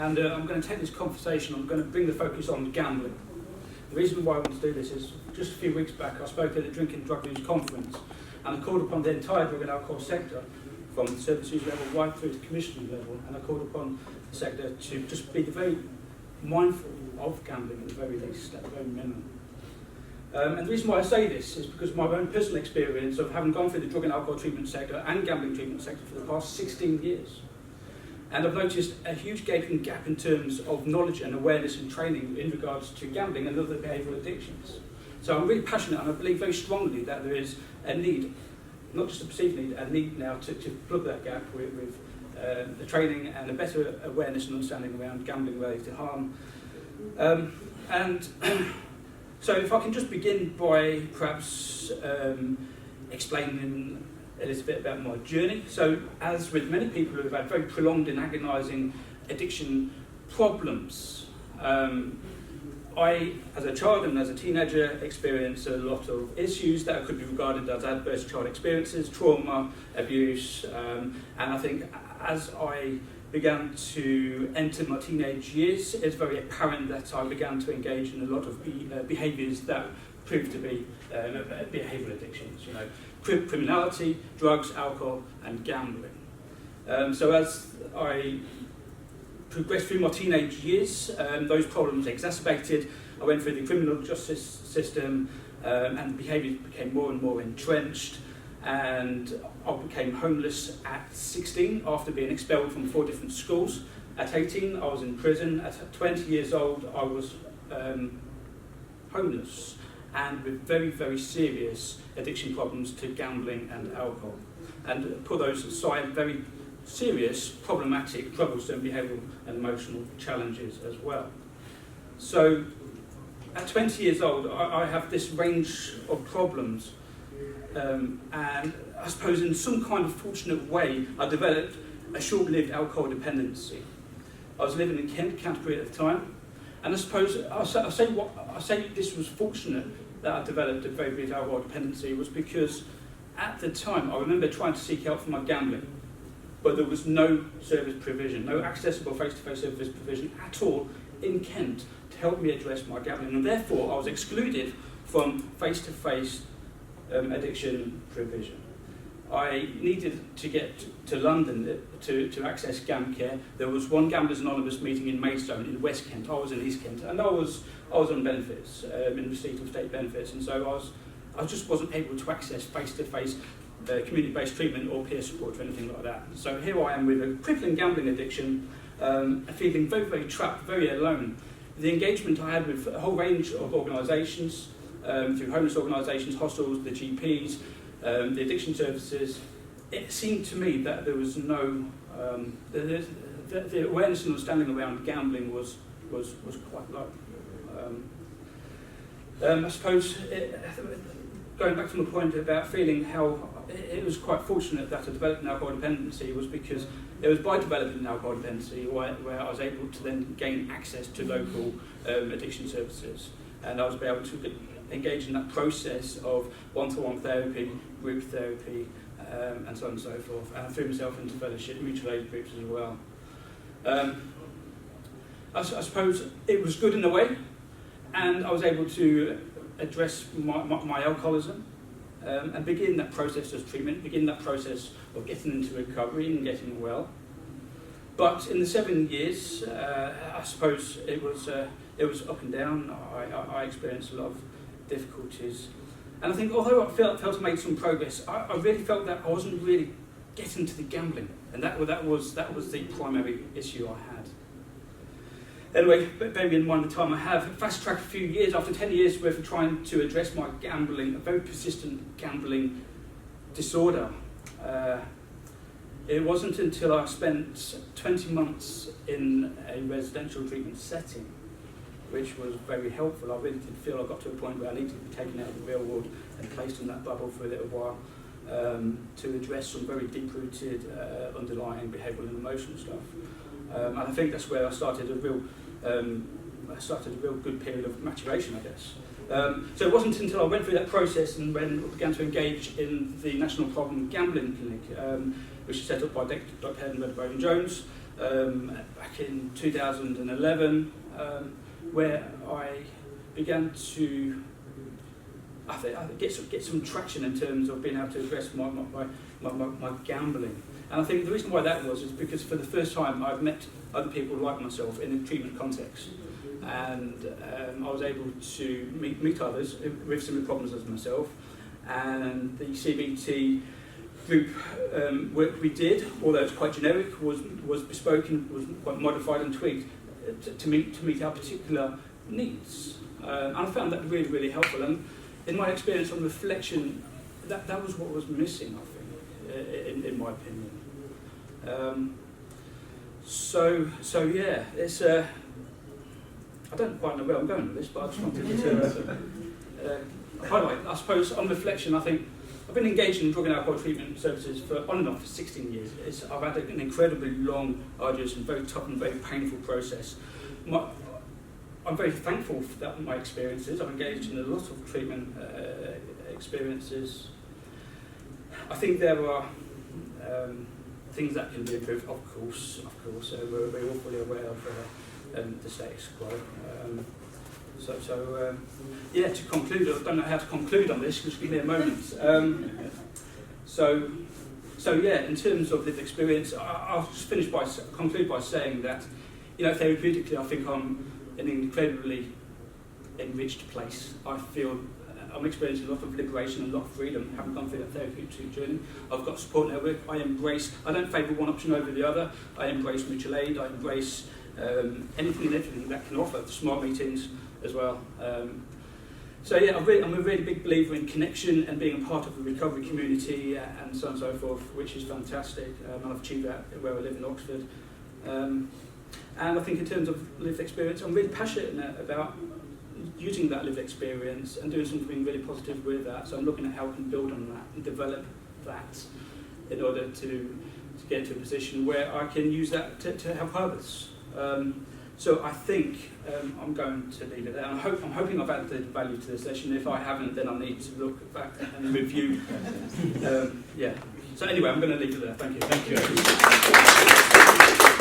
and I'm going to take this conversation, I'm going to bring the focus on gambling. The reason why I want to do this is, just a few weeks back, I spoke at the Drinking and Drug Use Conference, and I called upon the entire drug and alcohol sector, from the service use level right through to the commissioning level, and I called upon the sector to just be very mindful of gambling at the very least, at the very minimum. And the reason why I say this is because of my own personal experience of having gone through the drug and alcohol treatment sector and gambling treatment sector for the past 16 years. And I've noticed a huge gaping gap in terms of knowledge and awareness and training in regards to gambling and other behavioural addictions. So I'm really passionate, and I believe very strongly that there is a need, not just a perceived need, a need now to plug that gap with the training and a better awareness and understanding around gambling-related harm. So if I can just begin by perhaps explaining a little bit about my journey. So as with many people who have had very prolonged and agonising addiction problems, I, as a child and as a teenager, experienced a lot of issues that could be regarded as adverse child experiences, trauma, abuse, and I think as I began to enter my teenage years, it's very apparent that I began to engage in a lot of behaviours that proved to be behavioural addictions, criminality, drugs, alcohol, and gambling. So as I progressed through my teenage years, those problems exacerbated. I went through the criminal justice system, and behaviours became more and more entrenched. And I became homeless at 16 after being expelled from 4 different schools. At 18, I was in prison. At 20 years old, I was homeless and with very, very serious addiction problems to gambling and alcohol. And put those aside, very serious, problematic, troublesome behavioural and emotional challenges as well. So at 20 years old, I have this range of problems. And I suppose in some kind of fortunate way, I developed a short-lived alcohol dependency. I was living in Kent, Canterbury at the time, and I suppose I say this was fortunate that I developed a very big alcohol dependency was because at the time I remember trying to seek help for my gambling, but there was no service provision, no accessible face-to-face service provision at all in Kent to help me address my gambling, and therefore I was excluded from face-to-face addiction provision. I needed to get to London to access GAM care. There was one Gamblers Anonymous meeting in Maidstone in West Kent. I was in East Kent, and I was on benefits, in receipt of state benefits, and so I just wasn't able to access face-to-face community-based treatment or peer support or anything like that. So here I am with a crippling gambling addiction, feeling very, very trapped, very alone. The engagement I had with a whole range of organisations, through homeless organisations, hostels, the GPs, the addiction services, it seemed to me that there was no, the awareness and understanding around gambling was quite low. I suppose, going back to my point about feeling how it was quite fortunate that I developed an alcohol dependency was because it was by developing an alcohol dependency where I was able to then gain access to local addiction services, and I was able to engage in that process of one-to-one therapy, group therapy, and so on and so forth, and I threw myself into fellowship, mutual aid groups as well. I suppose it was good in a way, and I was able to address my alcoholism and begin that process of treatment, begin that process of getting into recovery and getting well. But in the 7 years, I suppose it was up and down. I experienced a lot of difficulties, and I think although I felt I made some progress, I really felt that I wasn't really getting to the gambling, and that was the primary issue I had. Anyway, bearing in mind the time I have, fast-tracked a few years, after 10 years worth of trying to address my gambling, a very persistent gambling disorder. It wasn't until I spent 20 months in a residential treatment setting, which was very helpful. I really did feel I got to a point where I needed to be taken out of the real world and placed in that bubble for a little while to address some very deep-rooted underlying behavioural and emotional stuff. And I think that's where I started a real good period of maturation, I guess. So it wasn't until I went through that process and when I began to engage in the National Problem Gambling Clinic, which was set up by Dr. Helen Redbone Jones, back in 2011, where I began to get some traction in terms of being able to address my gambling. And I think the reason why that was is because for the first time I've met other people like myself in a treatment context. And I was able to meet others with similar problems as myself. And the CBT group work we did, although it's quite generic, was bespoke and was quite modified and tweaked to meet our particular needs. And I found that really, really helpful. And in my experience on reflection, that was what was missing, I think, in my opinion. So yeah, it's I don't quite know where I'm going with this, but I just wanted to highlight. I suppose on reflection, I think I've been engaged in drug and alcohol treatment services for on and off for 16 years. I've had an incredibly long, arduous, and very tough and very painful process. I'm very thankful for my experiences. I've engaged in a lot of treatment experiences. I think there are things that can be improved, of course. We're all fully aware of the status quo. Yeah, to conclude, I don't know how to conclude on this, just give me a moment. So yeah, in terms of lived experience, I'll just conclude by saying that, therapeutically, I think I'm in an incredibly enriched place. I feel I'm experiencing a lot of liberation and a lot of freedom, having gone through that therapeutic journey. I've got a support network. I don't favour one option over the other. I embrace mutual aid. I embrace anything and everything that can offer, the smart meetings as well. So yeah, I'm a really big believer in connection and being a part of the recovery community and so on and so forth, which is fantastic. And I've achieved that where I live in Oxford. And I think in terms of lived experience, I'm really passionate about using that lived experience and doing something really positive with that. So I'm looking at how I can build on that and develop that in order to get to a position where I can use that to help others. So I think I'm going to leave it there. I'm hoping I've added value to this session. If I haven't, then I need to look back and review. Yeah. So anyway, I'm going to leave it there. Thank you. Thank you.